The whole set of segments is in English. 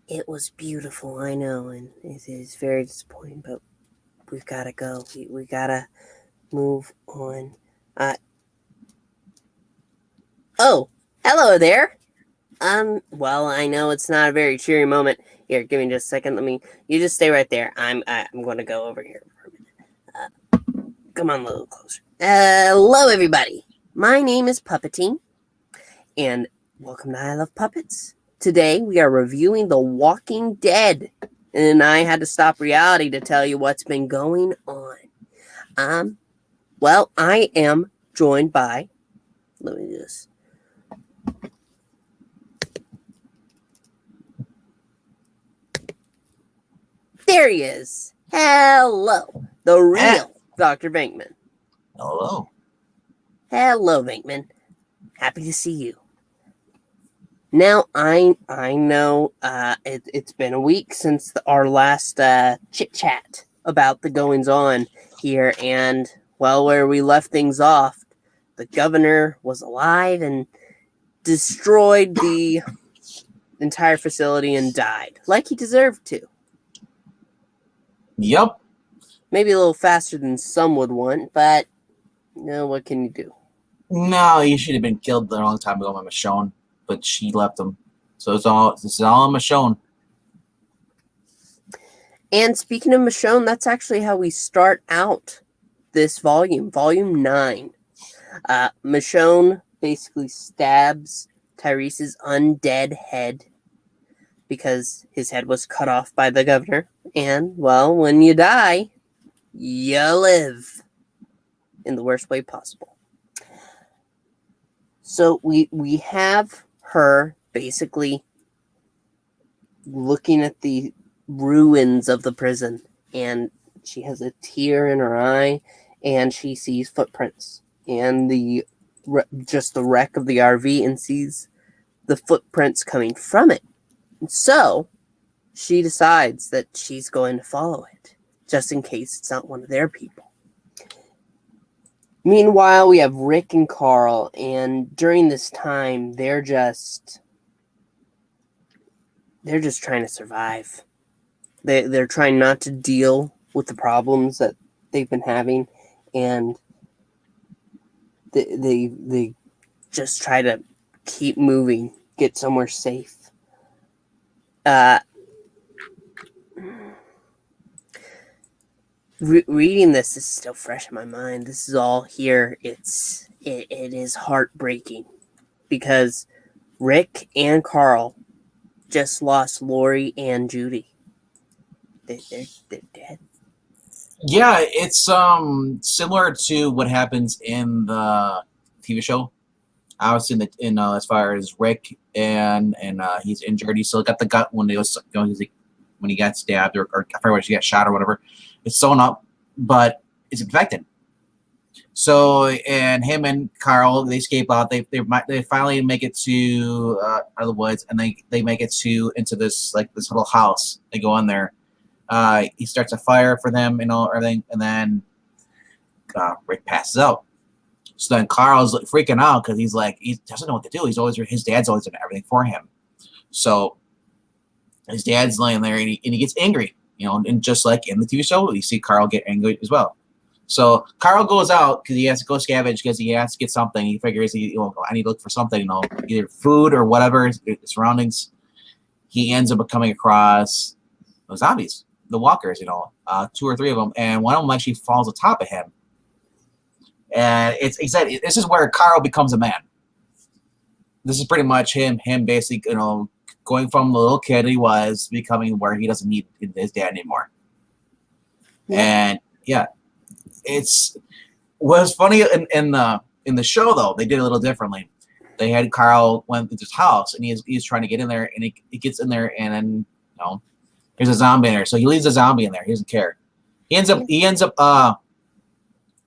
It was beautiful, I know, and it is very disappointing, but we've got to go. We got to move on. Uh, oh, hello there. Well, I know it's not a very cheery moment. Here, give me just a second. You just stay right there. I'm going to go over here for a minute. Come on a little closer. Hello, everybody. My name is Puppetine, and welcome to I Love Puppets. Today, we are reviewing The Walking Dead, and I had to stop reality to tell you what's been going on. Well, I am joined by, let me just, there he is. Hello, the real Dr. Venkman. Hello. Hello, Venkman. Happy to see you. Now, I know it's been a week since our last chit-chat about the goings-on here, and, well, where we left things off, the governor was alive and destroyed the entire facility and died, like he deserved to. Yep. Maybe a little faster than some would want, but, what can you do? No, he should have been killed a long time ago by Michonne, but she left him. So this is all Michonne. And speaking of Michonne, that's actually how we start out this volume 9. Michonne basically stabs Tyrese's undead head because his head was cut off by the governor. And, well, when you die, you live in the worst way possible. So we have her basically looking at the ruins of the prison, and she has a tear in her eye, and she sees footprints and just the wreck of the RV, and sees the footprints coming from it. And so she decides that she's going to follow it, just in case it's not one of their people. Meanwhile, we have Rick and Carl, and during this time, they're just trying to survive. They're trying not to deal with the problems that they've been having, and they just try to keep moving, get somewhere safe. Reading this is still fresh in my mind. This is all here. It is heartbreaking because Rick and Carl just lost Lori and Judy. They're dead. Yeah, it's similar to what happens in the TV show. Obviously, as far as Rick and he's injured, he still got the gut when when he got stabbed or I forget what he got shot or whatever. It's sewn up, but it's infected. So, and him and Carl, they escape out. They finally make it to out of the woods, and they make it into this little house. They go in there. He starts a fire for them, everything, and then Rick passes out. So then Carl's freaking out because he doesn't know what to do. His dad's always done everything for him. So his dad's laying there, and he gets angry, and just like in the TV show, you see Carl get angry as well. So Carl goes out because he has to go scavenge because he has to get something. He figures I need to look for something, either food or whatever, surroundings. He ends up coming across the zombies, the walkers, 2 or 3 of them, and one of them actually falls on top of him. And this is where Carl becomes a man. This is pretty much him basically, going from the little kid he was becoming where he doesn't need his dad anymore. Yeah. And yeah, was funny in the show though. They did it a little differently. They had Carl went to his house and he's trying to get in there, and he gets in there, and then there's a zombie in there, so he leaves a zombie in there. He doesn't care. He ends up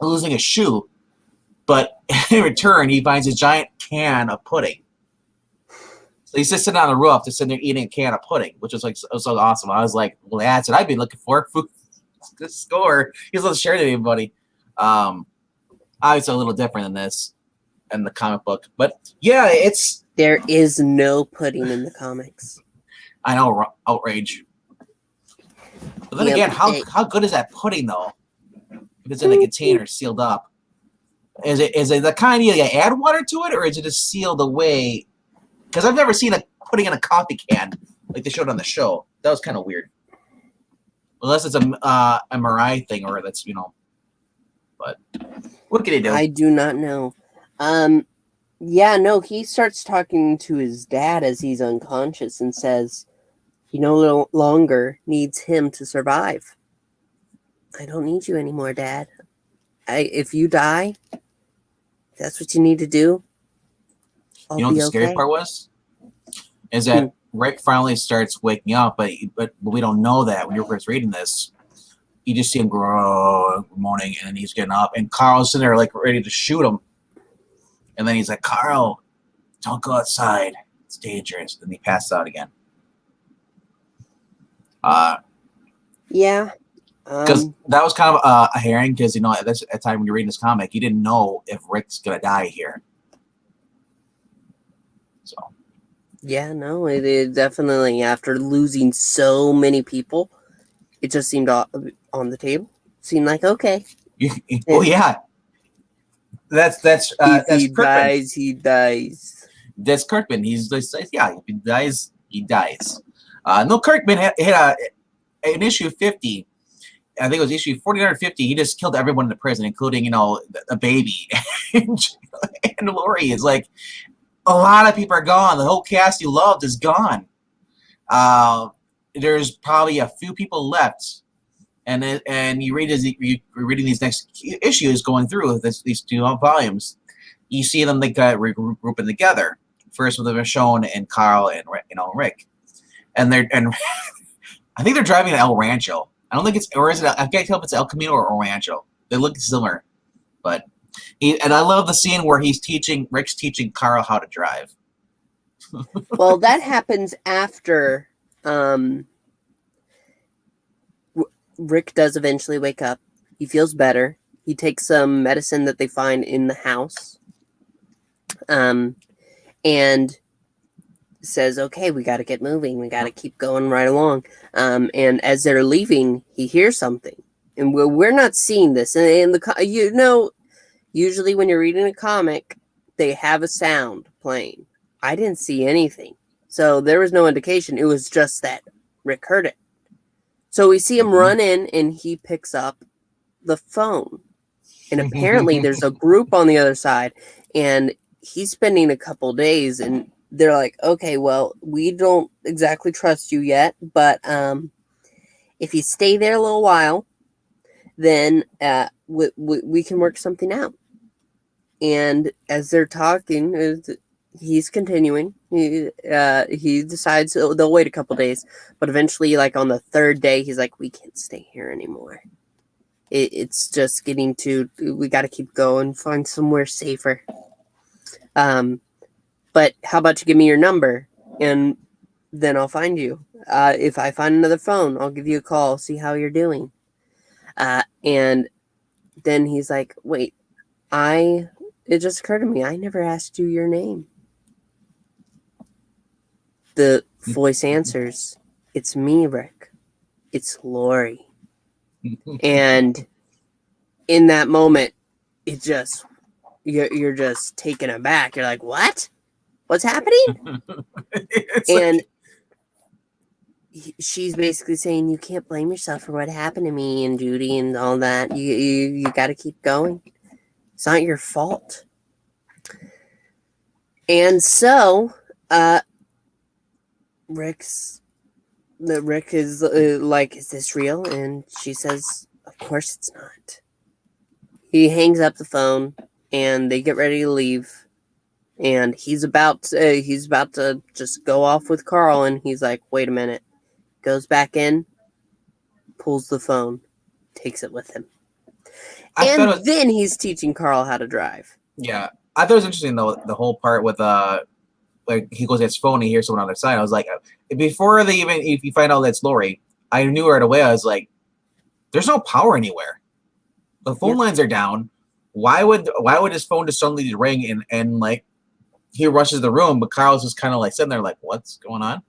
losing a shoe, but in return he finds a giant can of pudding. So he's just sitting on the roof, just sitting there eating a can of pudding, which was so awesome. I was like, well, that's what I've been looking for. Food, good score. He's able to share it with anybody. Obviously a little different than this in the comic book, but yeah, there is no pudding in the comics. I know, outrage. But then Yep. again, how good is that pudding though? If it's in a container sealed up, is it the kind you add water to it, or is it just sealed away? Because I've never seen a pudding in a coffee can like they showed on the show. That was kind of weird. Unless it's a Mariah thing, or that's But what can he do? I do not know. Yeah, no, he starts talking to his dad as he's unconscious and says he no longer needs him to survive. I don't need you anymore, Dad. If you die, if that's what you need to do, I'll You know what be the scary okay. part was? Is that Rick finally starts waking up, but we don't know that when you're first reading this. You just see him moaning, and then he's getting up, and Carl's sitting there like ready to shoot him. And then he's like, Carl, don't go outside. It's dangerous. And he passes out again. Yeah. Because that was kind of a herring, because, at that time when you're reading this comic, you didn't know if Rick's going to die here. So. Yeah, no, it definitely, after losing so many people, it just seemed on the table. Seemed like, okay. Oh, yeah. That's if he Kirkman. dies, he dies. That's Kirkman. He's like, yeah, if he dies, he dies. No, Kirkman hit an issue 50. I think it was issue 49 or 50. He just killed everyone in the prison, including, a baby. And Lori is like, a lot of people are gone. The whole cast you loved is gone. There's probably a few people left. And you're reading these next issues going through these two volumes. You see them regrouping together. First, with Michonne and Carl and Rick, and I think they're driving to El Rancho. I don't think I can't tell if it's El Camino or El Rancho. They look similar, and I love the scene where Rick's teaching Carl how to drive. Well, that happens after Rick does eventually wake up. He feels better. He takes some medicine that they find in the house. And says, okay, we got to get moving. We got to keep going right along. And as they're leaving, he hears something. And we're not seeing this. And usually when you're reading a comic, they have a sound playing. I didn't see anything. So there was no indication. It was just that Rick heard it. So we see him run in, and he picks up the phone. And apparently there's a group on the other side, and he's spending a couple days, and they're like, okay, well, we don't exactly trust you yet, but if you stay there a little while, then we can work something out. And as they're talking, he's continuing. He decides they'll wait a couple days, but eventually, like on the third day, he's like, we can't stay here anymore. It's just getting we got to keep going, find somewhere safer. But how about you give me your number, and then I'll find you. If I find another phone, I'll give you a call, see how you're doing. And then he's like, wait, it just occurred to me, I never asked you your name. The voice answers, it's me, Rick. It's Lori. And in that moment, it just, you're just taken aback. You're like, what? What's happening? And she's basically saying, you can't blame yourself for what happened to me and Judy and all that. You got to keep going. It's not your fault. And so, Rick is like, is this real? And she says, of course it's not. He hangs up the phone, and they get ready to leave. And he's about to just go off with Carl, and he's like, wait a minute. Goes back in, pulls the phone, takes it with him. And then he's teaching Carl how to drive. Yeah. I thought it was interesting, though, the whole part with like he goes to his phone and he hears someone on the other side. I was like, before if you find out that's Lori, I knew right away. I was like, there's no power anywhere. The phone lines are down. Why would his phone just suddenly ring and like he rushes the room, but Carl's just kind of like sitting there like, what's going on?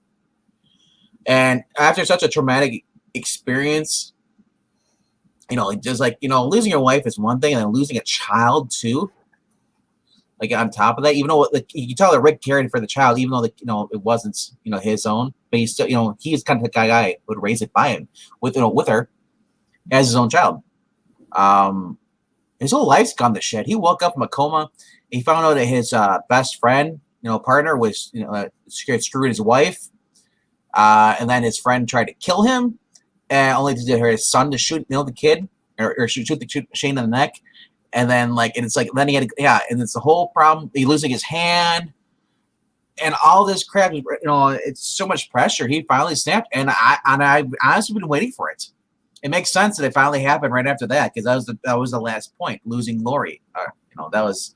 And after such a traumatic experience, just like losing your wife is one thing, and then losing a child too. Like on top of that, even though like you can tell that Rick cared for the child, even though it wasn't his own, but he's still he's kind of the guy who would raise it by him with her as his own child. His whole life's gone to shit. He woke up from a coma. He found out that his best friend, partner, was screwed his wife, and then his friend tried to kill him, and only to get his son to shoot the kid or shoot Shane in the neck. And then then he had and it's the whole problem. He losing his hand and all this crap. It's so much pressure. He finally snapped, and I've honestly been waiting for it. It makes sense that it finally happened right after that, because that was the last point, losing Lori. That was.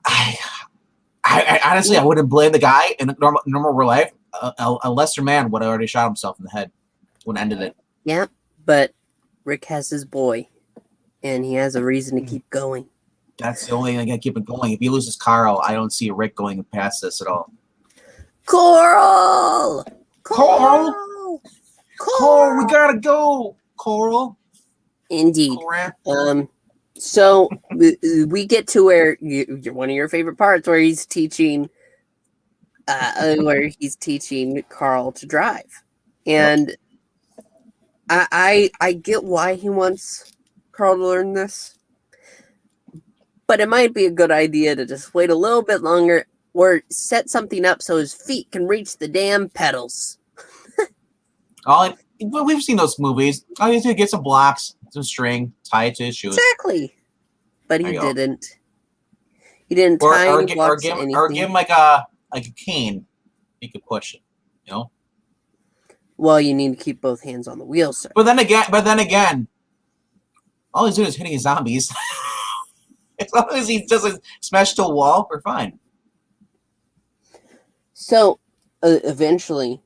I honestly I wouldn't blame the guy in normal real life. A lesser man would have already shot himself in the head when ended it. Yeah, but Rick has his boy. And he has a reason to keep going. That's the only thing I keep it going. If he loses Carl, I don't see Rick going past this at all. Coral! Coral! We gotta go, Coral. Indeed. So we get to where one of your favorite parts, where he's teaching, Carl to drive, and I get why he wants Carl to learn this, but it might be a good idea to just wait a little bit longer or set something up so his feet can reach the damn pedals. We've seen those movies. All you have to get some blocks, some string, tie it to his shoes. Exactly, but he didn't. He didn't tie any blocks to anything. Or give him like a cane. He could push it. Well, you need to keep both hands on the wheel, sir. But then again. All he's doing is hitting his zombies. As long as he doesn't smash to a wall, we're fine. So, eventually,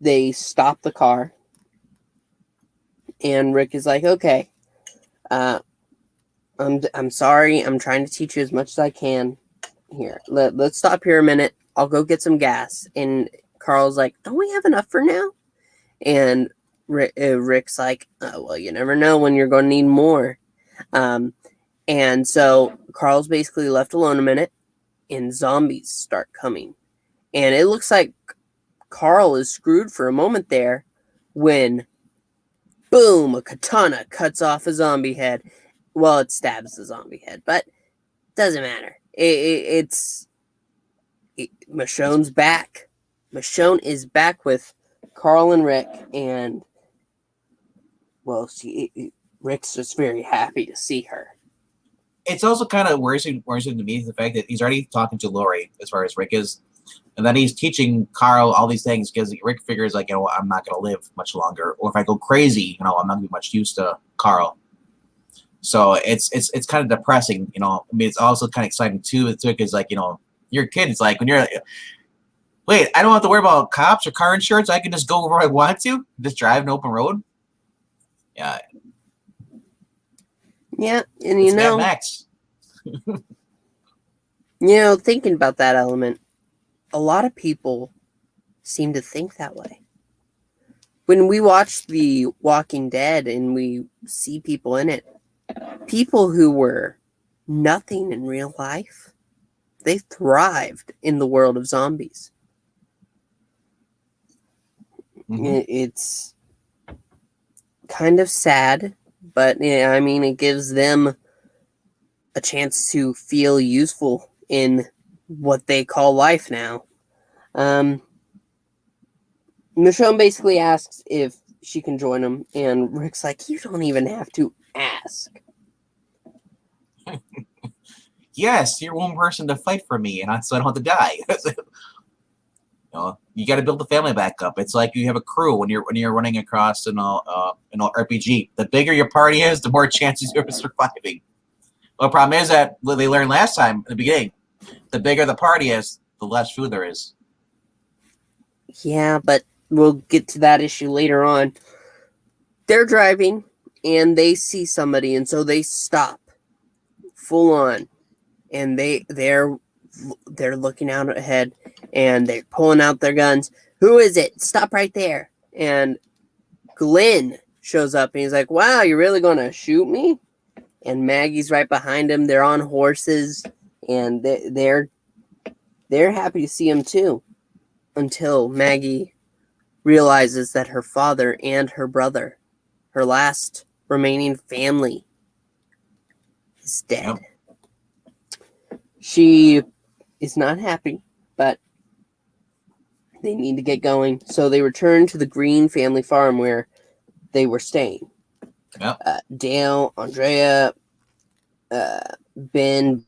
they stop the car. And Rick is like, okay, I'm sorry. I'm trying to teach you as much as I can. Here, let's stop here a minute. I'll go get some gas. And Carl's like, don't we have enough for now? And Rick's like, oh, well, you never know when you're going to need more. And so Carl's basically left alone a minute, and zombies start coming. And it looks like Carl is screwed for a moment there when, boom, a katana cuts off a zombie head. Well, it stabs the zombie head, but doesn't matter. Michonne's back. Michonne is back with Carl and Rick, and well, Rick's just very happy to see her. It's also kind of worrisome to me, the fact that he's already talking to Lori as far as Rick is, and then he's teaching Carl all these things because Rick figures like, I'm not going to live much longer, or if I go crazy, I'm not going to be much use to Carl. So it's kind of depressing, I mean, it's also kind of exciting too, because like, you're a kid. It's like when you're like, wait, I don't have to worry about cops or car insurance. I can just go where I want to, just drive an open road. Yeah. Yeah, and Mad Max. Thinking about that element, a lot of people seem to think that way. When we watch The Walking Dead and we see people in it, people who were nothing in real life, they thrived in the world of zombies. Mm-hmm. It's kind of sad, but I mean, it gives them a chance to feel useful in what they call life now. Michonne basically asks if she can join them, and Rick's like, you don't even have to ask. Yes, you're one person to fight for me, and so I don't have to die. You got to build the family back up. It's like you have a crew when you're running across an RPG. The bigger your party is, the more chances you're surviving. Well, the problem is that what they learned last time in the beginning, the bigger the party is, the less food there is. Yeah, but we'll get to that issue later on. They're driving, and they see somebody, and so they stop full on, and they're they're looking out ahead, and they're pulling out their guns. Who is it? Stop right there. And Glenn shows up, and he's like, wow, you're really going to shoot me? And Maggie's right behind him. They're on horses, and they're happy to see him too, until Maggie realizes that her father and her brother, her last remaining family, is dead. Yep. She is not happy, but they need to get going. So they return to the Green family farm where they were staying. Yep. Dale, Andrea, Ben,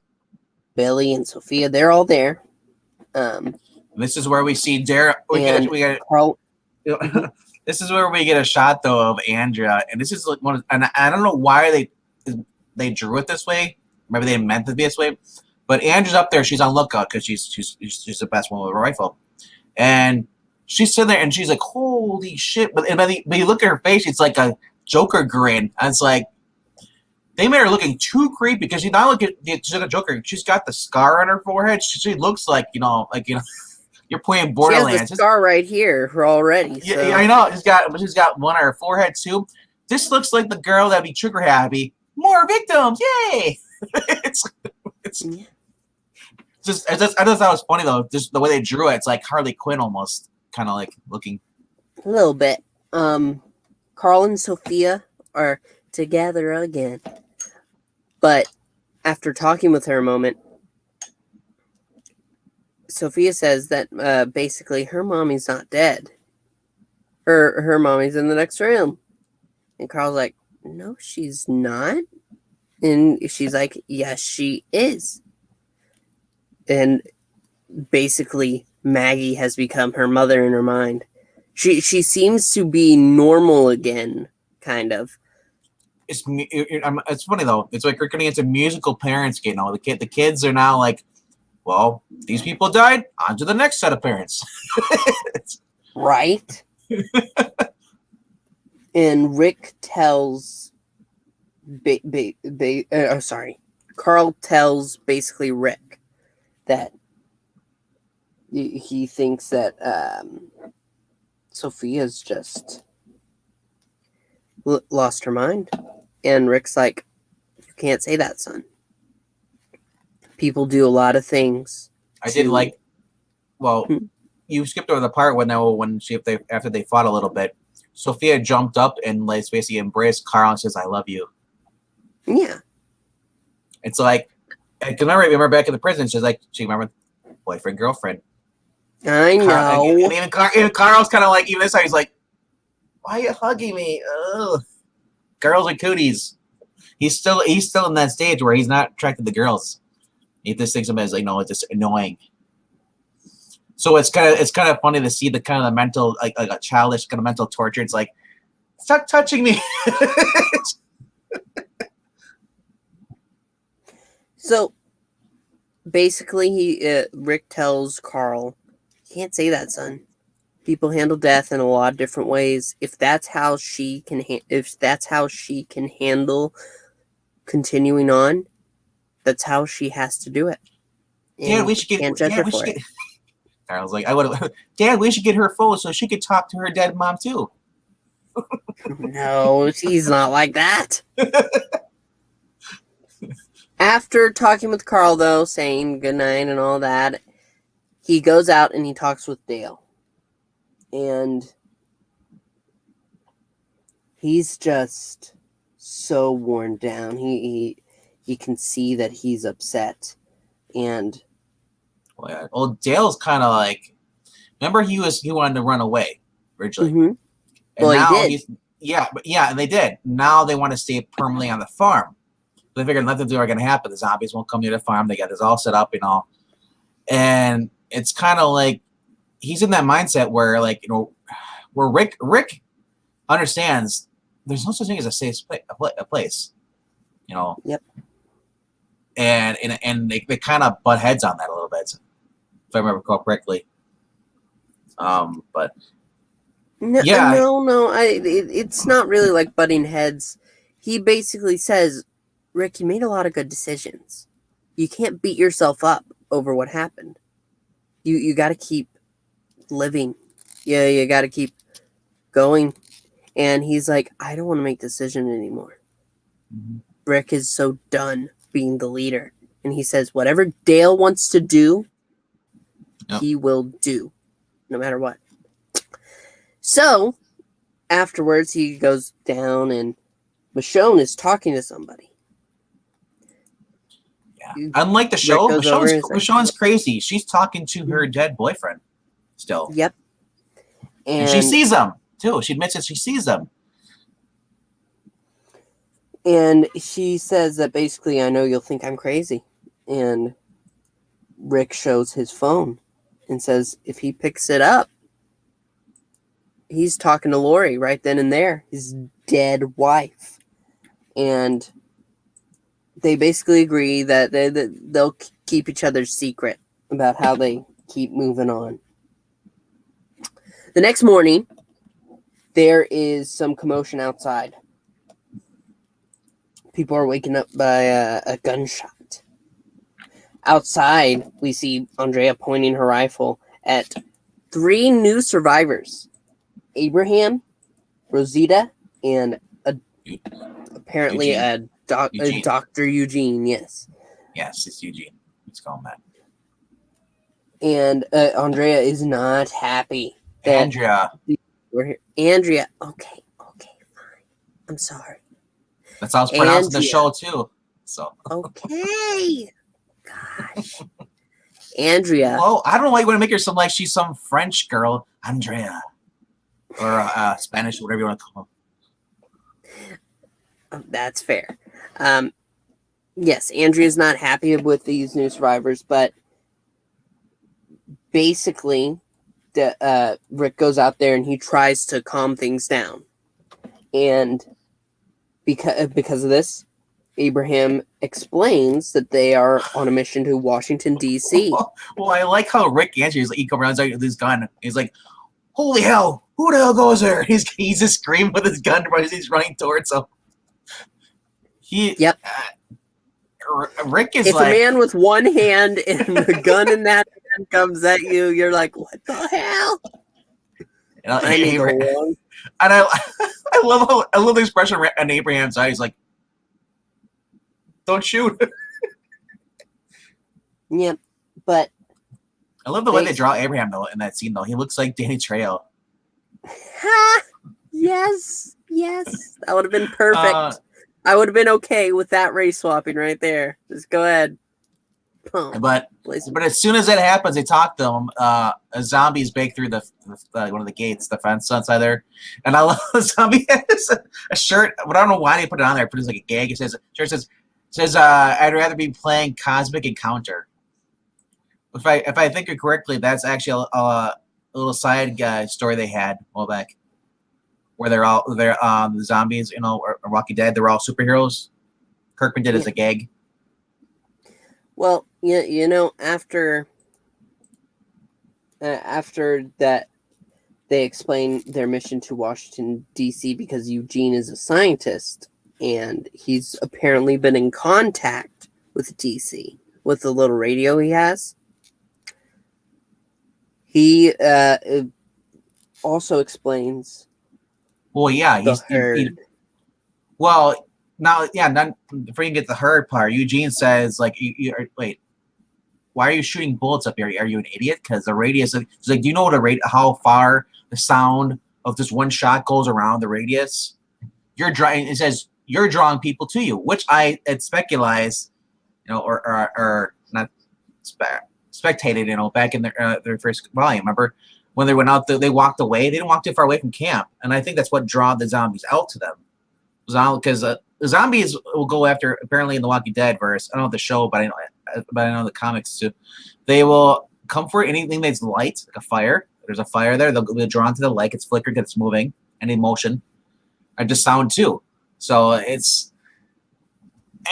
Billy, and Sophia, they're all there. This is where we see Daryl. Carl. This is where we get a shot though of Andrea, and this is like one. And I don't know why they drew it this way. Maybe they meant it to be this way. But Andrew's up there. She's on lookout because she's the best one with a rifle, and she's sitting there and she's like, "Holy shit!" But you look at her face, it's like a Joker grin. And it's like they made her looking too creepy because she's not looking. She's like a Joker. She's got the scar on her forehead. She looks like you're playing Borderlands. She has a scar right here already. So. Yeah, I know. She's got one on her forehead too. This looks like the girl that'd be trigger happy. More victims, yay! it's just I just thought it was funny though. Just the way they drew it, it's like Harley Quinn almost, kind of like looking. A little bit. Carl and Sophia are together again, but after talking with her a moment, Sophia says that basically her mommy's not dead. Her mommy's in the next room, and Carl's like, "No, she's not." And she's like, "Yes, she is." And basically, Maggie has become her mother in her mind. She seems to be normal again, kind of. It's funny though. It's like we're getting into musical parents again. The kids are now like, well, these people died. On to the next set of parents. Right. And Rick tells Carl tells basically Rick that he thinks that Sophia's just lost her mind. And Rick's like, you can't say that, son. People do a lot of things. I did like, well, you skipped over the part after they fought a little bit, Sophia jumped up and like basically embraced Carl and says, "I love you." Yeah. It's like, I can remember back in the prison, she remembered boyfriend, girlfriend. I know. And even Carl's kind of like, even this time he's like, why are you hugging me? Ugh. Girls are cooties. He's still in that stage where he's not attracted to girls. He just thinks of it as like, no, it's just annoying. So it's kind of funny to see the kind of the mental, like a childish kind of mental torture. It's like, stop touching me. So basically, Rick tells Carl, "You can't say that, son. People handle death in a lot of different ways. If that's how she can, handle continuing on, that's how she has to do it." And yeah, we should get. Carl's like, Dad, we should get her phone so she could talk to her dead mom too. No, she's not like that. After talking with Carl, though, saying goodnight and all that, he goes out and he talks with Dale. And he's just so worn down. He can see that he's upset. And well, Dale's kind of like, remember he wanted to run away originally. Mm-hmm. And well, he did. And they did. Now they want to stay permanently on the farm. They figured nothing's ever going to happen. The zombies won't come near the farm. They got this all set up and all. And it's kind of like he's in that mindset where, like, where Rick understands there's no such thing as a safe place. Yep. And they kind of butt heads on that a little bit, if I remember correctly. But no, yeah, it's not really like butting heads. He basically says, "Rick, you made a lot of good decisions. You can't beat yourself up over what happened. You got to keep living. Yeah, you got to keep going. And he's like, I don't want to make decision anymore. Mhm. Rick is so done being the leader. And he says, whatever Dale wants to do, Yep. he will do, no matter what. So, afterwards, he goes down and Michonne is talking to somebody. Yeah. Unlike the Rick show, goes over and he's like, Michonne's crazy. She's talking to her dead boyfriend still. Yep. And she sees him, too. She admits that she sees him. And she says that basically, I know you'll think I'm crazy. And Rick shows his phone and says if he picks it up, he's talking to Lori right then and there, his dead wife. And they basically agree that they'll keep each other's secret about how they keep moving on. The next morning, there is some commotion outside. People are waking up by a gunshot. Outside, we see Andrea pointing her rifle at 3 new survivors. Abraham, Rosita, and apparently Eugene. a Dr. Eugene, yes. Yes, it's Eugene. Let's call him that. And Andrea is not happy. Andrea. We're here. Andrea, okay, fine. I'm sorry. That's how it's pronounced in the show, too. So. Okay. Gosh. Andrea. Well, I don't know why you want to make her sound like she's some French girl. Andrea. Or Spanish, whatever you want to call her. That's fair. Yes, Andrea's not happy with these new survivors, but basically, Rick goes out there and he tries to calm things down. And because of this, Abraham explains that they are on a mission to Washington, D.C. Well, I like how Rick answers. He comes around with his gun. He's like, holy hell, who the hell goes there? He's just screaming with his gun as he's running towards him. Yep. Rick is if like... a man with one hand and a gun in that hand comes at you, you're like, what the hell? I need to warn. And I love the expression on Abraham's eye. He's like, don't shoot. Yep, but I love the way they draw Abraham though in that scene though. He looks like Danny Trejo. Yes, that would have been perfect. I would have been okay with that race swapping right there. Just go ahead. But as soon as that happens, they talk to him. A zombies break through the one of the gates, the fence outside there, and I love the zombie has a shirt, but I don't know why they put it on there. But it's like a gag. It says I'd rather be playing Cosmic Encounter. If I think it correctly, that's actually a little side story they had a while back, where they're the zombies, or Walking Dead. They're all superheroes. Kirkman did as a gag. Well, after that, they explain their mission to Washington, D.C. because Eugene is a scientist, and he's apparently been in contact with D.C. with the little radio he has. He also explains... Well, yeah. Well, now, yeah, before you get the herd part, Eugene says, like, wait, why are you shooting bullets up here? Are you an idiot? Because the radius, he's like, do you know how far the sound of this one shot goes around the radius? It says, you're drawing people to you, which I had speculated, or not spectated, back in their first volume. Remember when they went out, they walked away. They didn't walk too far away from camp, and I think that's what drew the zombies out to them. Because the zombies will go after, apparently in the Walking Dead verse. I don't know the show, but I know the comics too. They will come for anything that's light, like a fire. There's a fire there. They'll be drawn to the light. It's flickering, it's moving, and emotion, and just sound too. So it's,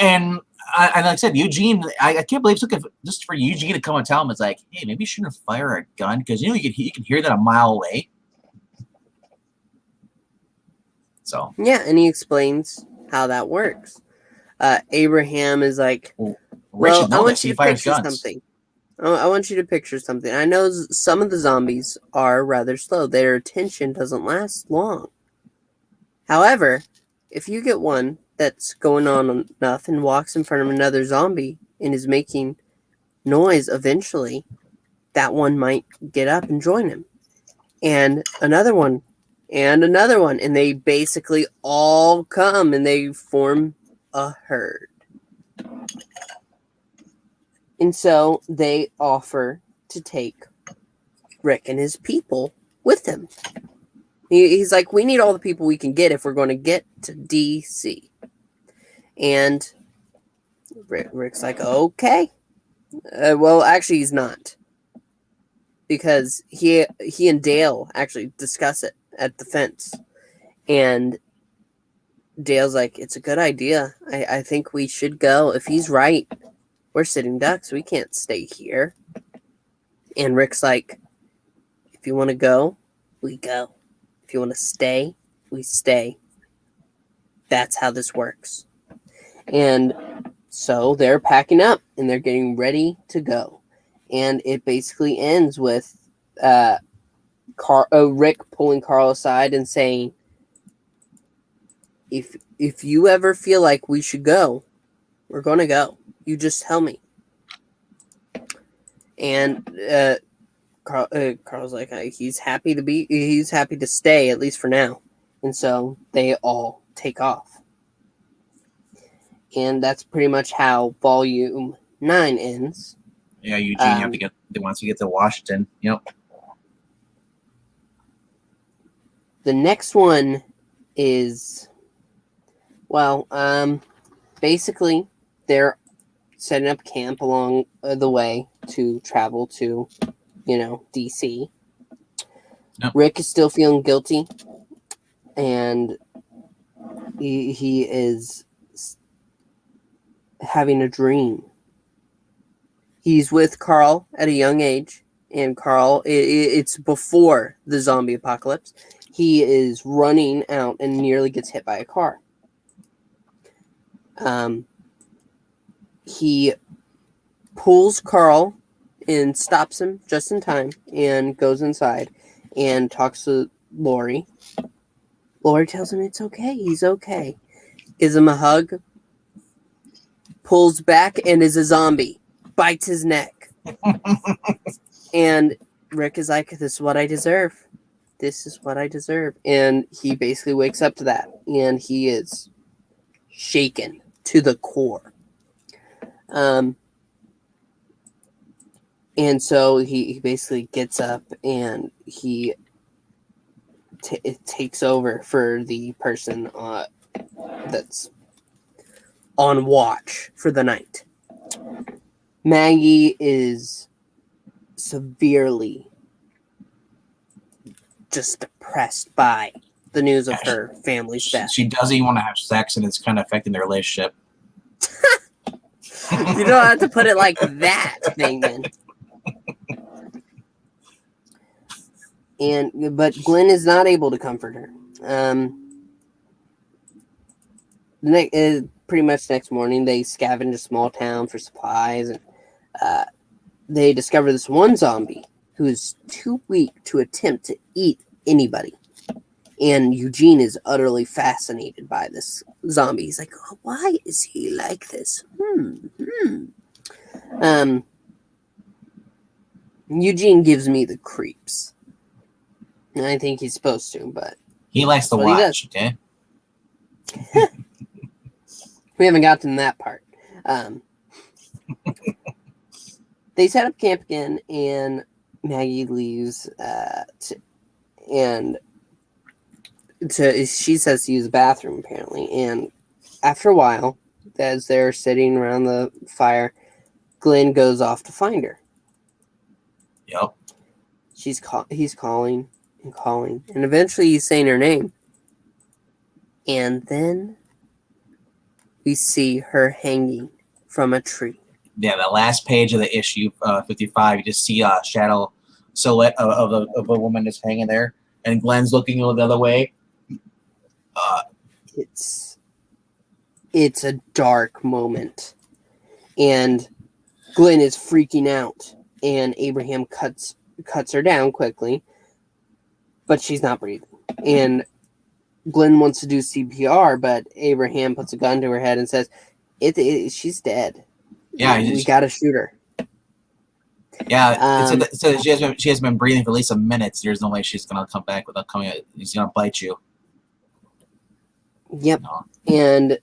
and like I said, Eugene, I can't believe it took just for Eugene to come and tell him, it's like, hey, maybe you shouldn't fire a gun, because you can hear that a mile away. So yeah, and he explains how that works. Abraham is like, well, I want you to picture something. I want you to picture something. I know some of the zombies are rather slow. Their attention doesn't last long. However, if you get one that's going on enough and walks in front of another zombie and is making noise eventually, that one might get up and join him. And another one, and another one. And they basically all come and they form a herd. And so they offer to take Rick and his people with him. He's like, we need all the people we can get if we're going to get to DC. And Rick's like, okay. Well, actually, he's not. Because he and Dale actually discuss it at the fence. And Dale's like, it's a good idea. I think we should go. If he's right, we're sitting ducks. We can't stay here. And Rick's like, if you want to go, we go. If you want to stay, we stay. That's how this works. And so they're packing up and they're getting ready to go. And it basically ends with Rick pulling Carl aside and saying, if you ever feel like we should go, we're going to go. You just tell me. And Carl's like, he's happy to stay, at least for now. And so they all take off. And that's pretty much how Volume 9 ends. Yeah, Eugene wants to get to Washington. Yep. The next one is, basically they're setting up camp along the way to travel to, DC. Yep. Rick is still feeling guilty, and he is having a dream. He's with Carl at a young age, and Carl, it's before the zombie apocalypse. He is running out and nearly gets hit by a car. He pulls Carl and stops him just in time and goes inside and talks to Lori. Lori tells him it's okay. He's okay. Gives him a hug. Pulls back and is a zombie. Bites his neck. And Rick is like, this is what I deserve. This is what I deserve. And he basically wakes up to that. And he is shaken to the core. And so he basically gets up and he takes over for the person that's on watch for the night. Maggie is severely just depressed by the news of her family's death. She doesn't even want to have sex, and it's kind of affecting their relationship. You don't have to put it like that, Thingman. But Glenn is not able to comfort her. Pretty much next morning, they scavenge a small town for supplies, and they discover this one zombie who is too weak to attempt to eat anybody. And Eugene is utterly fascinated by this zombie. He's like, oh, why is he like this? Eugene gives me the creeps. And I think he's supposed to, but... He likes to watch, okay? We haven't gotten that part. They set up camp again, and Maggie leaves, she says to use the bathroom, apparently. And after a while, as they're sitting around the fire, Glenn goes off to find her. Yep. He's calling and calling, and eventually he's saying her name. And then we see her hanging from a tree. Yeah, the last page of the issue 55, you just see a shadow silhouette of a woman just hanging there, and Glenn's looking the other way. It's a dark moment, and Glenn is freaking out, and Abraham cuts her down quickly, but she's not breathing. And Glenn wants to do CPR, but Abraham puts a gun to her head and says, she's dead. Yeah, we gotta shoot her. Yeah, so she has been breathing for at least a minute. There's no way she's gonna come back without coming. He's gonna bite you. Yep, and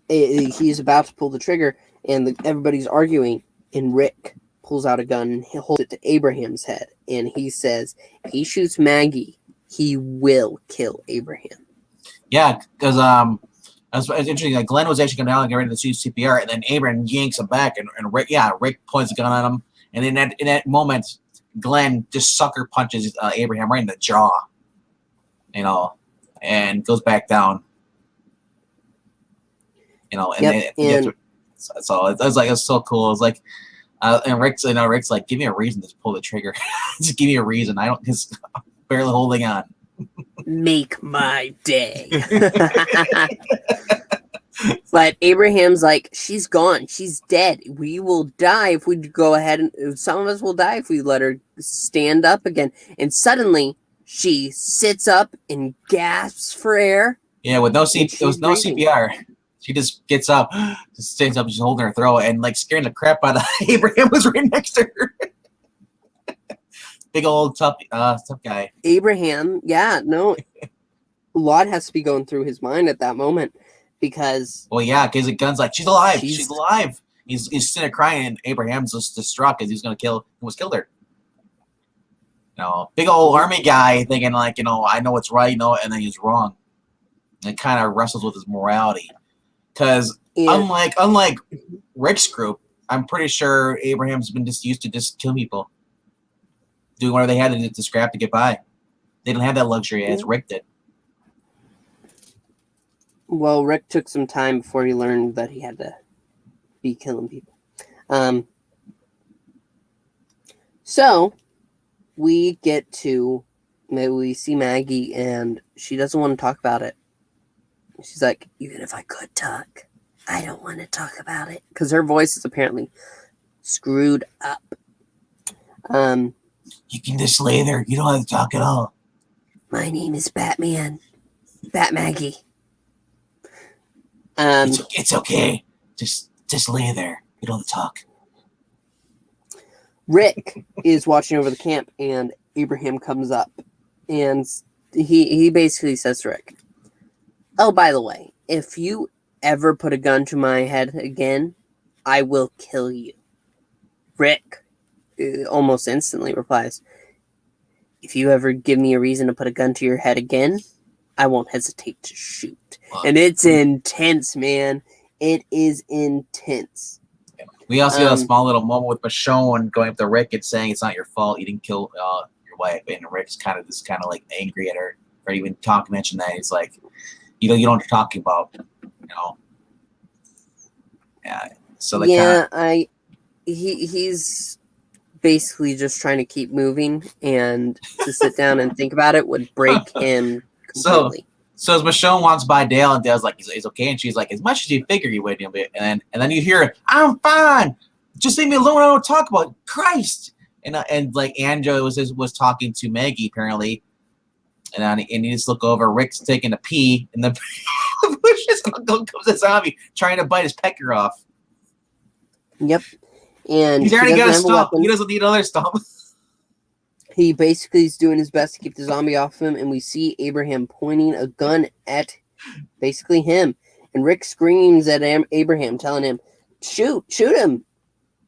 he's about to pull the trigger, and everybody's arguing, and Rick pulls out a gun and he holds it to Abraham's head, and he says, if he shoots Maggie, he will kill Abraham. Yeah, because it's interesting. Like Glenn was actually going down and get ready to do CPR, and then Abraham yanks him back, and Rick points a gun at him, and in that moment, Glenn just sucker punches Abraham right in the jaw, and goes back down. So it was so cool. It was like, and Rick's like, give me a reason to pull the trigger. Just give me a reason. I don't, just barely holding on. Make my day. But Abraham's like, she's gone. She's dead. We will die if we go ahead, and some of us will die if we let her stand up again. And suddenly, she sits up and gasps for air. Yeah, with no CPR. She just gets up, just stands up, just holding her throat, and like scaring the crap out of Abraham was right next to her. Big old tough guy. Abraham, a lot has to be going through his mind at that moment because. Well, yeah, because the gun's like, she's alive. She's alive. He's sitting there crying, and Abraham's just distraught because he's almost killed her. Big old army guy thinking like, I know what's right, and then he's wrong. And it kind of wrestles with his morality. Because unlike Rick's group, I'm pretty sure Abraham's been just used to just kill people. Doing whatever they had to do to scrap to get by. They didn't have that luxury as Rick did. Well, Rick took some time before he learned that he had to be killing people. So we we see Maggie, and she doesn't want to talk about it. She's like, even if I could talk, I don't want to talk about it. Because her voice is apparently screwed up. You can just lay there. You don't have to talk at all. My name is Batman. Bat Maggie. It's okay. Just lay there. You don't have to talk. Rick is watching over the camp, and Abraham comes up. And he basically says to Rick, oh, by the way, if you ever put a gun to my head again, I will kill you. Rick almost instantly replies, if you ever give me a reason to put a gun to your head again, I won't hesitate to shoot. And it's intense, man. It is intense. We also had a small little moment with Michonne going up to Rick and saying it's not your fault. You didn't kill your wife. And Rick's kind of like angry at her for even mention that. He's like, you know what you're talking about, Yeah. So he's basically just trying to keep moving, and to sit down and think about it would break him completely. So as Michonne wants by Dale, and Dale's like, he's okay, and she's like, as much as you figure you would, and then you hear, I'm fine, just leave me alone. I don't talk about Christ. And like Angela was talking to Maggie apparently. And you just look over. Rick's taking a pee in the bushes, and comes a zombie trying to bite his pecker off. Yep, and he's already got a stump. He doesn't need another stump. He basically is doing his best to keep the zombie off him, and we see Abraham pointing a gun at basically him. And Rick screams at Abraham, telling him, "Shoot him!"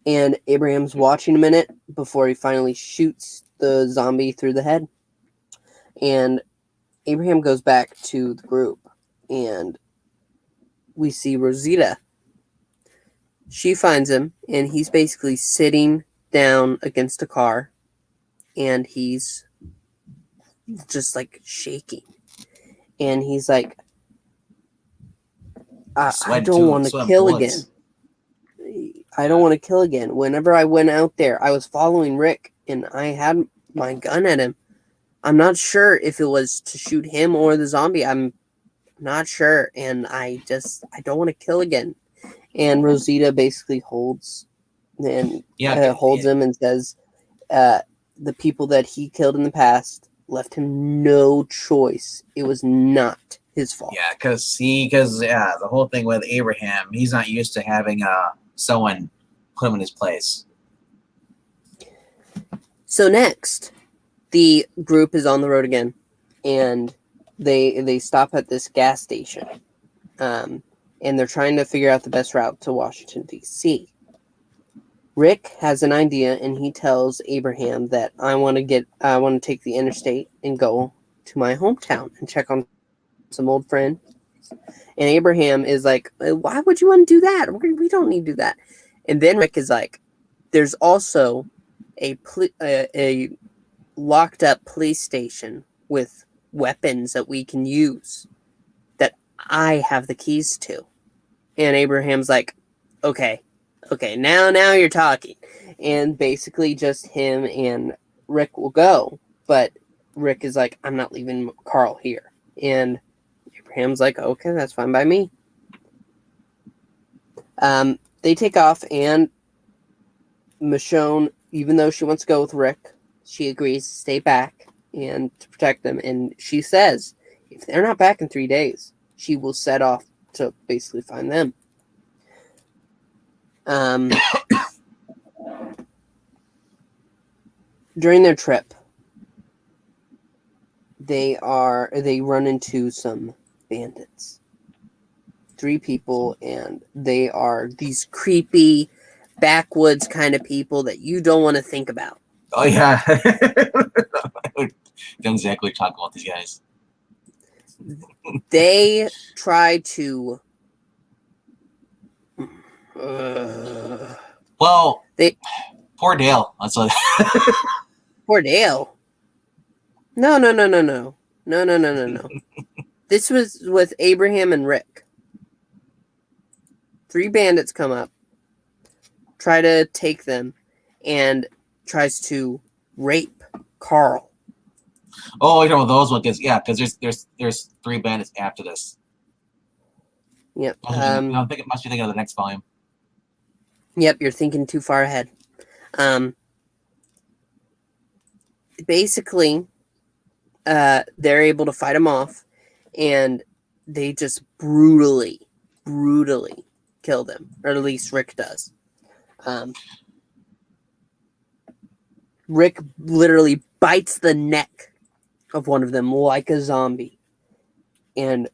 And Abraham's watching a minute before he finally shoots the zombie through the head. And Abraham goes back to the group, and we see Rosita. She finds him, and he's basically sitting down against a car, and he's just like shaking. And he's like, I don't want to kill again. I don't want to kill again. Whenever I went out there, I was following Rick, and I had my gun at him. I'm not sure if it was to shoot him or the zombie. I'm not sure. And I don't want to kill again. And Rosita basically holds and Yeah, holds him and says, the people that he killed in the past left him no choice. It was not his fault. yeah, because the whole thing with Abraham, he's not used to having someone put him in his place. So next, the group is on the road again, and they stop at this gas station, and they're trying to figure out the best route to Washington, D.C. Rick has an idea, and he tells Abraham that I want to take the interstate and go to my hometown and check on some old friends. And Abraham is like, why would you want to do that? We don't need to do that. And then Rick is like, there's also a locked up police station with weapons that we can use that I have the keys to. And Abraham's like, okay, now you're talking. And basically just him and Rick will go. But Rick is like, I'm not leaving Carl here. And Abraham's like, okay, that's fine by me. They take off, and Michonne, even though she wants to go with Rick, she agrees to stay back and to protect them. And she says, if they're not back in 3 days, she will set off to basically find them. During their trip, they run into some bandits. 3 people, and they are these creepy backwoods kind of people that you don't want to think about. Oh yeah, don't exactly talk about these guys. They try to. Well, poor Dale. That's what. Poor Dale. No. This was with Abraham and Rick. 3 bandits come up, try to take them, and tries to rape Carl. Oh, you know those ones, because there's 3 bandits after this. Yep. I think it must be thinking of the next volume. Yep, you're thinking too far ahead. Basically, they're able to fight them off, and they just brutally kill them, or at least Rick does. Rick literally bites the neck of one of them like a zombie and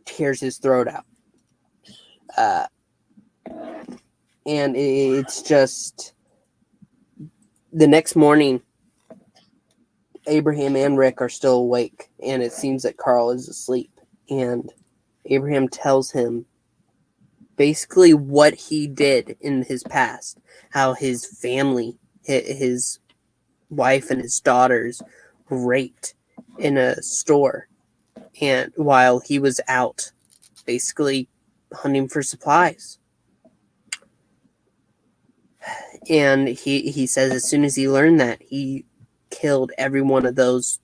tears his throat out. And it's just the next morning, Abraham and Rick are still awake, and it seems that Carl is asleep. And Abraham tells him basically what he did in his past, how his family, his wife and his daughters were raped in a store, and while he was out basically hunting for supplies. And he says as soon as he learned that, he killed every one of those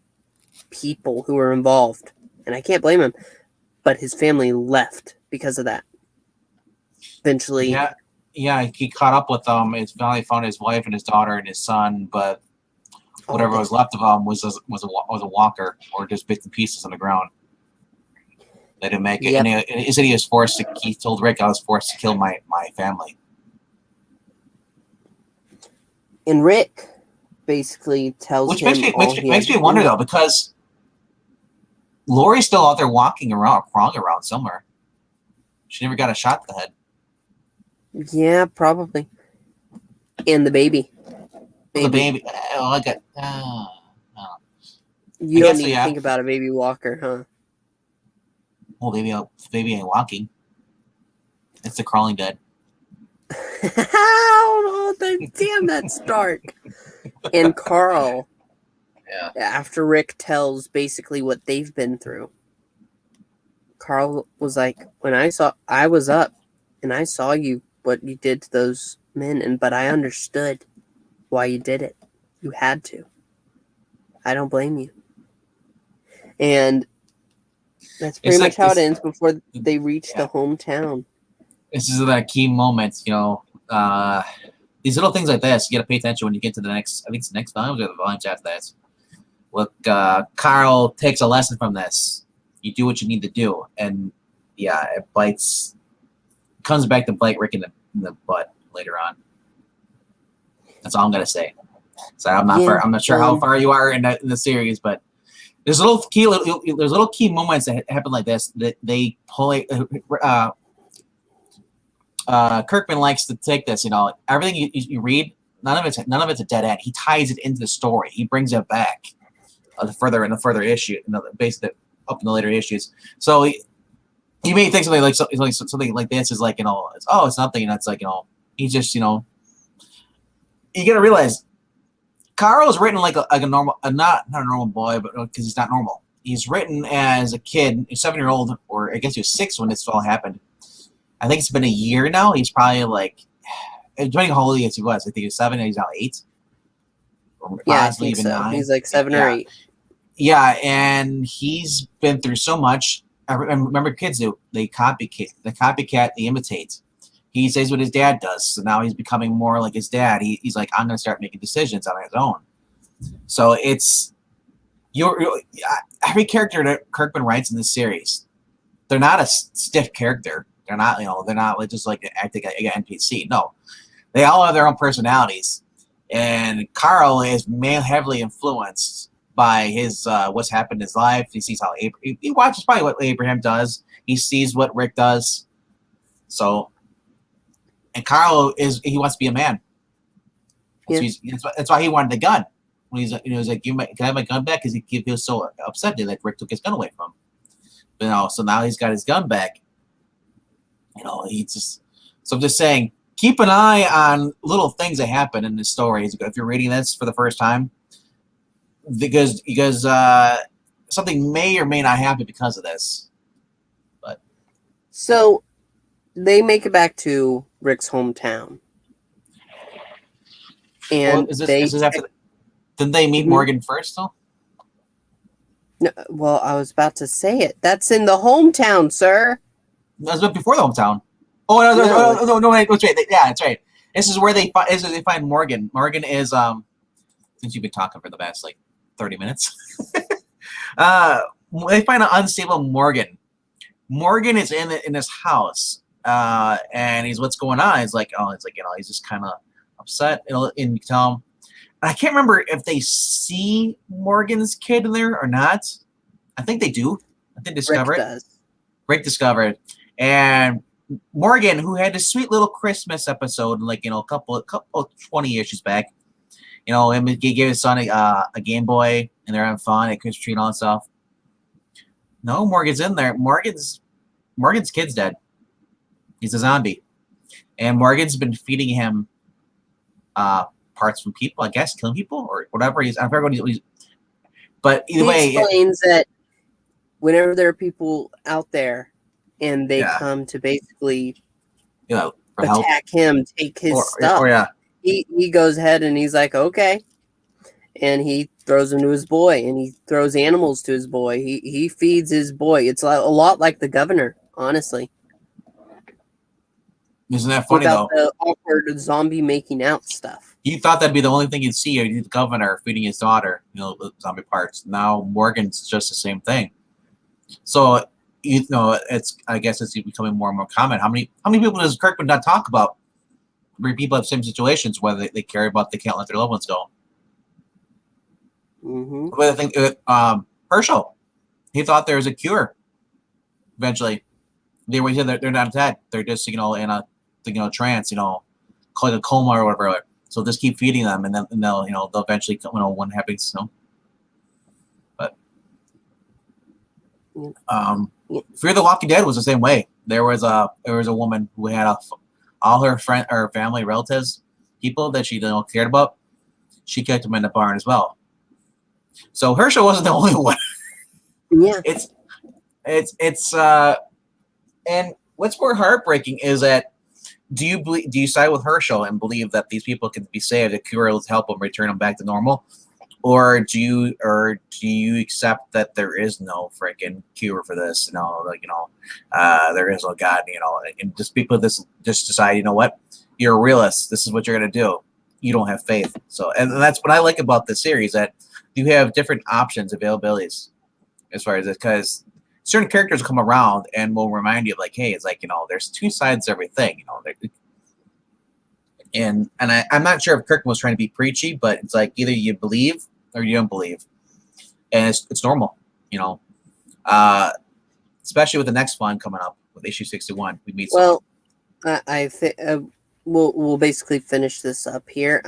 people who were involved. And I can't blame him, but his family left because of that. Eventually, yeah, he caught up with them. It's finally found his wife and his daughter and his son, but whatever was left of them was a walker, or just bits and pieces on the ground. They didn't make it. Yep. And he said he told Rick, I was forced to kill my family. And Rick basically tells him makes me wonder though, because Lori's still out there walking around, crawling around somewhere. She never got a shot to the head. Yeah, probably. And the baby. The baby. You don't need to think about a baby walker, huh? Well, baby ain't walking. It's the crawling dead. Oh, damn, that's dark. And Carl, after Rick tells basically what they've been through, Carl was like, I was up and I saw what you did to those men, but I understood why you did it. You had to. I don't blame you. And that's pretty much how it ends before they reach the hometown. This is that key moment, the these little things like this, you got to pay attention when you get to the next. I think it's the next volume or the volumes after that. Look, Carl takes a lesson from this. You do what you need to do, and yeah, it bites. Comes back to bite Rick in the butt later on. That's all I'm gonna say. So I'm not far. I'm not sure how far you are in the series, but there's little key moments that happen like this that they pull. Kirkman likes to take this. Everything you read, none of it's a dead end. He ties it into the story. He brings it back the further issue, basically up in the later issues. So he may think something like this is like it's nothing. It's like he's just you gotta realize Carl is written like a normal, not a normal boy, but because he's not normal. He's written as a kid, a 7-year-old, or I guess he was 6 when this all happened. I think it's been a year now. He's probably like, depending on how old he was, I think he was 7 and he's now 8. Or possibly even 9. He's like 7 or 8. Yeah, and he's been through so much. I remember kids do. They copycat, they imitate. He says what his dad does, so now he's becoming more like his dad. He's like, I'm going to start making decisions on his own. So it's every character that Kirkman writes in this series, they're not a stiff character. They're not, they're not just like acting like an NPC. No, they all have their own personalities, and Carl is heavily influenced by his what's happened in his life. He sees how he watches probably what Abraham does. He sees what Rick does. So. And Carl he wants to be a man. Yeah. So that's why he wanted the gun. When he's like, can I have my gun back? Because he was so upset that Rick took his gun away from him. So now he's got his gun back. So I'm just saying, keep an eye on little things that happen in the stories. If you're reading this for the first time, because something may or may not happen because of this. But so they make it back to Rick's hometown. And is this after didn't they meet Morgan first though? No, well, I was about to say it. That's in the hometown, sir. That's before the hometown. Oh no, wait, that's right. Yeah, that's right. This is where they find Morgan. Morgan is since you've been talking for the past like 30 minutes. They find an unstable Morgan. Morgan is in his house. And he's what's going on? He's like, he's just kind of upset. And tell him. I can't remember if they see Morgan's kid in there or not. I think they do. I think they discover it. Rick discovered, and Morgan, who had this sweet little Christmas episode, like a couple 20 issues back. He gave his son a Game Boy, and they're having fun at Christmas tree and all that stuff. No, Morgan's in there. Morgan's kid's dead. He's a zombie, and Morgan's been feeding him parts from people, I guess, killing people or whatever. I forget what he's. But either way, he explains that whenever there are people out there and they come to basically, attack him, take his stuff, he goes ahead and he's like, okay, and he throws him to his boy, and he throws animals to his boy. He feeds his boy. It's a lot like the governor, honestly. Isn't that funny though? The awkward zombie making out stuff. You thought that'd be the only thing you'd see, the governor feeding his daughter, the zombie parts. Now Morgan's just the same thing. So I guess it's becoming more and more common. How many people does Kirkman not talk about? Where people have same situations, whether they care about they can't let their loved ones go. Mm-hmm. But I think Herschel, he thought there was a cure. Eventually, they're not dead. They're just in a trance, like a coma or whatever. So just keep feeding them, and then they'll eventually when happens. But Fear the Walking Dead was the same way. There was a woman who had all her family, relatives, people that she cared about. She kept them in the barn as well. So Herschel wasn't the only one. Yeah, it's and what's more heartbreaking is that do you side with Herschel and believe that these people can be saved, the cure will help them return them back to normal, or do you accept that there is no freaking cure for this? There is no God, and just people just decide, you're a realist. This is what you're gonna do. You don't have faith. So, and that's what I like about this series, that you have different options, availabilities, as far as it, because certain characters come around and will remind you of, like, hey, it's like, there's two sides to everything, I'm not sure if Kirkman was trying to be preachy, but it's like either you believe or you don't believe, and it's normal, especially with the next one coming up with issue 61. We meet Well, I think we'll basically finish this up here.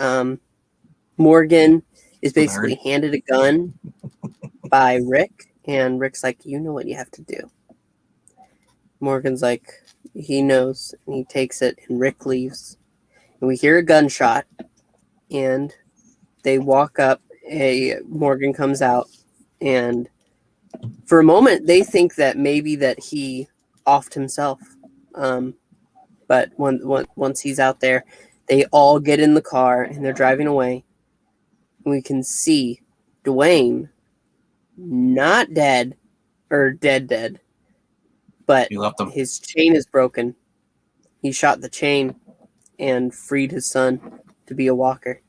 Morgan is basically handed a gun by Rick, and Rick's like, you know what you have to do. Morgan's like, he knows, and he takes it, and Rick leaves. And we hear a gunshot, and they walk up. Morgan comes out, and for a moment, they think that maybe that he offed himself. But once he's out there, they all get in the car, and they're driving away. And we can see Dwayne not dead, or dead, but his chain is broken. He shot the chain and freed his son to be a walker.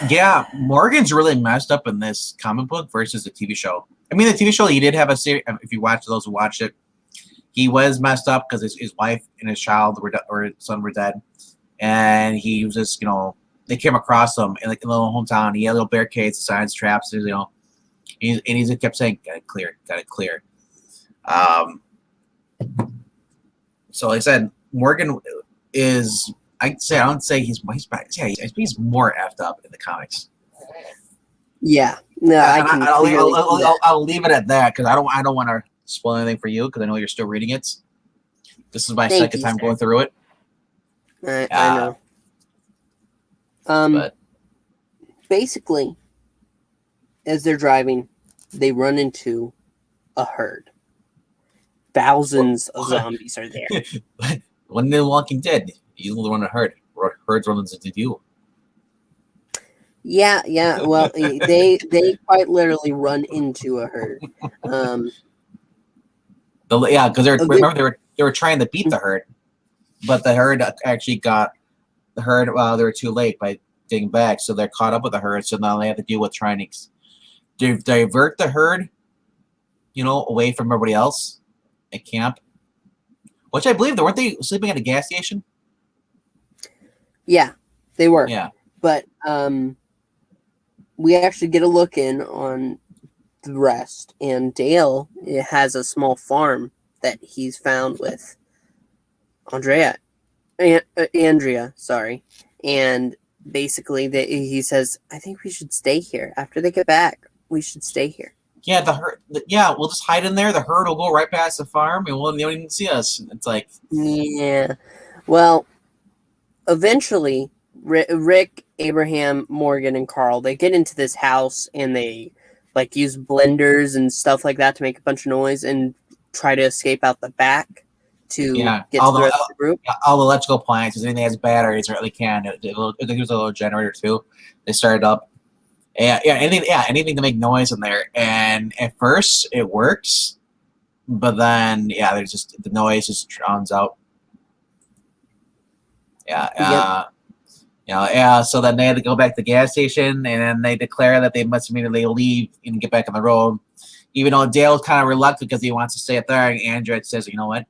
Yeah, Morgan's really messed up in this comic book versus the TV show. I mean, the TV show, he did have a series. If you watch those who watched it, he was messed up because his wife and his child or his son were dead, and he was just, they came across him in, like, in the little hometown. He had little barricades, signs, traps, and he just kept saying, "Got it clear." So like I said, Morgan is. I don't say he's back. Yeah, he's more effed up in the comics. Yeah, no, I'll leave it at that, because I don't want to spoil anything for you, because I know you're still reading it. This is my second time going through it. I know. But basically, as they're driving, they run into a herd. Thousands of zombies are there. When they're Walking Dead, you run a herd. Herds run into you. Yeah. Well, they quite literally run into a herd. Because they were trying to beat the herd, but the herd actually got the herd. They were too late by getting back, so they're caught up with the herd. So now they have to deal with trying to divert the herd, away from everybody else at camp. Which I believe, weren't they sleeping at a gas station? Yeah, they were. Yeah, but we actually get a look in on the rest, and Dale has a small farm that he's found with Andrea, sorry, and basically he says, I think we should stay here. After they get back, we should stay here. Yeah, the herd. Yeah, we'll just hide in there. The herd will go right past the farm, and they won't even see us. It's like, yeah. Well, eventually, Rick, Abraham, Morgan, and Carl, they get into this house, and they use blenders and stuff like that to make a bunch of noise and try to escape out the back to get to the rest of the group. All the electrical appliances, anything that has batteries, or they can. There's a little generator too. They started up. Anything to make noise in there. And at first it works, but then there's just the noise just drowns out. So then they had to go back to the gas station, and then they declare that they must immediately leave and get back on the road. Even though Dale's kind of reluctant because he wants to stay up there, and Andrew says, "You know what?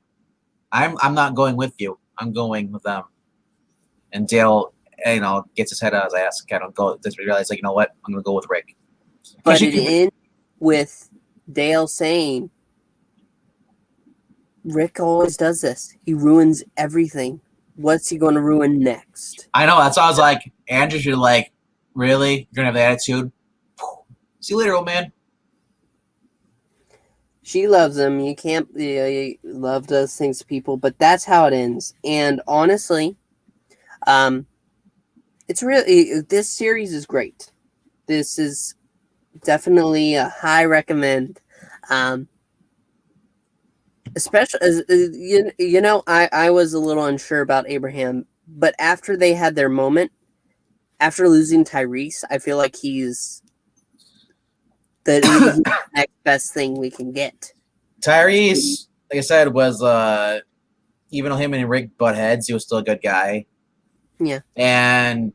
I'm not going with you. I'm going with them." And Dale, gets his head out of his ass. Kind of just realize, you know what? I'm going to go with Rick. But it ends with Dale saying, Rick always does this. He ruins everything. What's he going to ruin next? I know. That's why I was like, Andrew, you're like, really? You're going to have the attitude? See you later, old man. She loves him. You can't. Love does things to people, but that's how it ends. And honestly, it's really, this series is great. This is definitely a high recommend. Especially as I was a little unsure about Abraham, but after they had their moment, after losing Tyrese, I feel like he's the next best thing we can get. Tyrese, like I said, was even though him and Rick butt heads, he was still a good guy. Yeah. And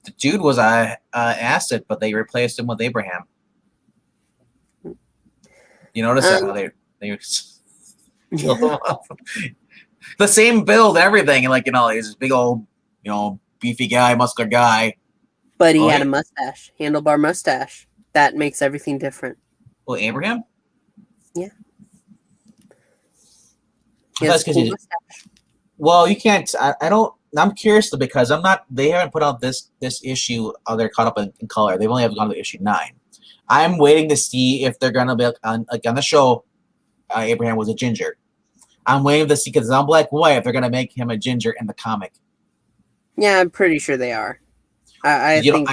the dude was a asset, but they replaced him with Abraham. You notice that how they killed him off? The same build, everything, and he's this big old, beefy guy, muscular guy. But he had a mustache, handlebar mustache. That makes everything different. Well, Abraham? Yeah. Cool mustache. Well, you can't. I don't. I'm curious because They haven't put out this issue. They're caught up in color. They've only have gone to issue 9. I'm waiting to see if they're gonna be on the show. Abraham was a ginger. I'm waiting to see because on Black and White if they're gonna make him a ginger in the comic. Yeah, I'm pretty sure they are. You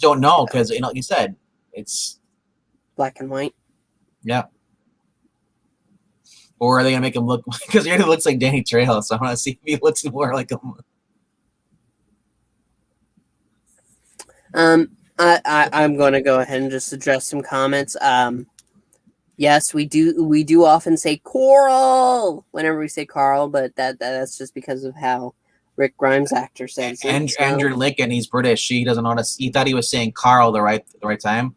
don't know because like you said, it's Black and White. Yeah. Or are they gonna make him look because he already looks like Danny Trejo, so I want to see if he looks more like him. I'm going to go ahead and just address some comments. Yes, we do often say Coral whenever we say Carl, but that's just because of how Rick Grimes actor says it. Andrew Lincoln, he's British. He doesn't know he thought he was saying Carl the right time.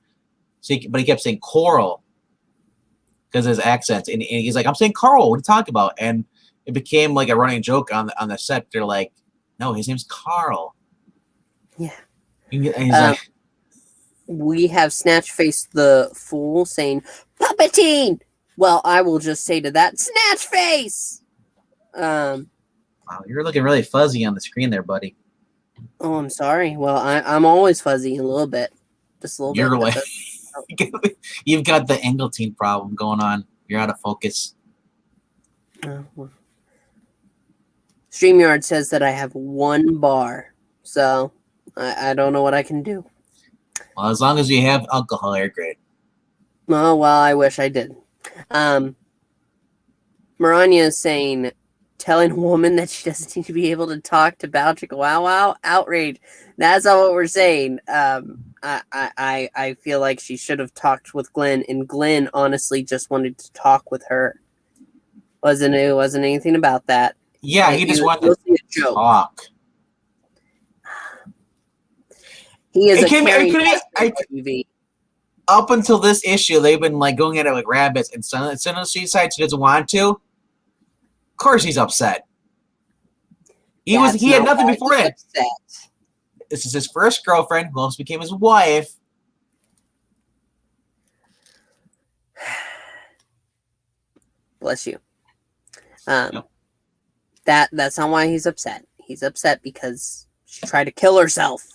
But he kept saying Coral because of his accent, and he's like, "I'm saying Carl. What are you talking about?" And it became like a running joke on the set. They're like, "No, his name's Carl." Yeah. And he's like, we have Snatch Face the Fool saying Puppetine. Well, I will just say to that, Snatch Face. Wow, you're looking really fuzzy on the screen there, buddy. Oh, I'm sorry. Well, I'm always fuzzy a little bit, just a little bit. You're like, you've got the Engeltine problem going on. You're out of focus. Well. StreamYard says that I have 1 bar, so I don't know what I can do. Well, as long as you have alcohol, you're great. Oh, well, I wish I did. Maranya is saying, telling a woman that she doesn't need to be able to talk to Baltrick. Wow, outrage. That's not what we're saying. I feel like she should have talked with Glenn, and Glenn honestly just wanted to talk with her. It wasn't anything about that. Yeah, he just wanted to talk. He is TV. Up until this issue, they've been going at it like rabbits, and suddenly she decides she doesn't want to. Of course, he's upset. He had nothing before it. This is his first girlfriend, who almost became his wife. Bless you. That's not why he's upset. He's upset because she tried to kill herself,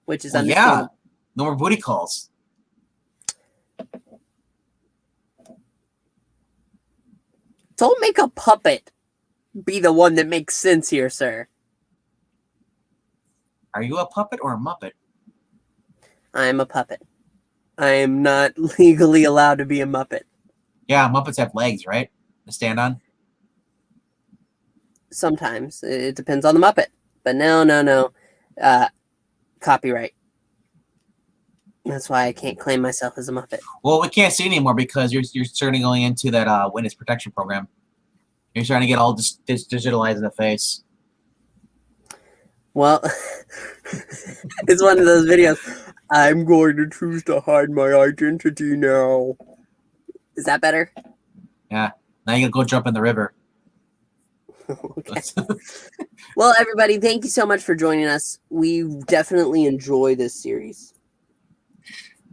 which is understandable. Yeah, no more booty calls. Don't make a puppet be the one that makes sense here, sir. Are you a puppet or a Muppet? I am a puppet. I am not legally allowed to be a Muppet. Yeah, Muppets have legs, right? To stand on? Sometimes. It depends on the Muppet. But no. Copyright. That's why I can't claim myself as a Muppet. Well, we can't see anymore because you're starting going into that witness protection program. You're starting to get all this digitalized in the face. Well, it's one of those videos. I'm going to choose to hide my identity now. Is that better? Yeah. Now you can go jump in the river. Okay. Well, everybody, thank you so much for joining us. We definitely enjoy this series.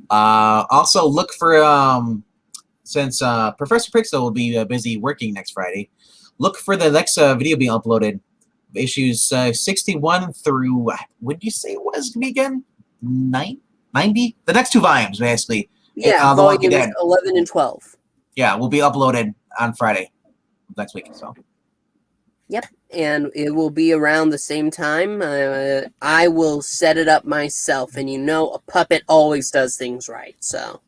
Also, look for since Professor Pixel will be busy working next Friday, look for the next video being uploaded. Issues 61 through what did you say it was to be again? 90? The next 2 volumes, basically. Yeah, volumes 11 and 12. Yeah, will be uploaded on Friday next week. So. Yep, and it will be around the same time. I will set it up myself, and a puppet always does things right. So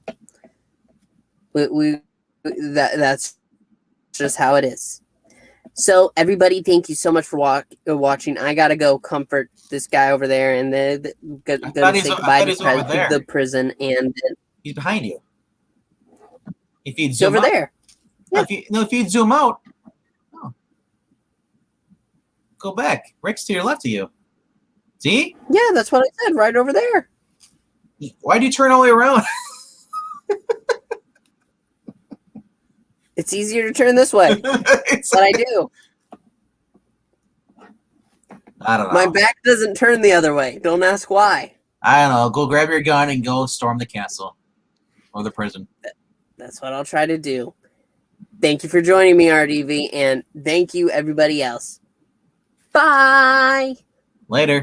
that's just how it is. So everybody, thank you so much for watching. I gotta go comfort this guy over there, and then gonna say goodbye to the prison. And he's behind you. If you zoom over out, there, yeah. If you zoom out. Go back. Rick's to your left of you. See? Yeah, that's what I said, right over there. Why'd you turn all the way around? It's easier to turn this way. It's But I do. I don't know. My back doesn't turn the other way. Don't ask why. I don't know. Go grab your gun and go storm the castle or the prison. That's what I'll try to do. Thank you for joining me, RDV, and thank you, everybody else. Bye! Later.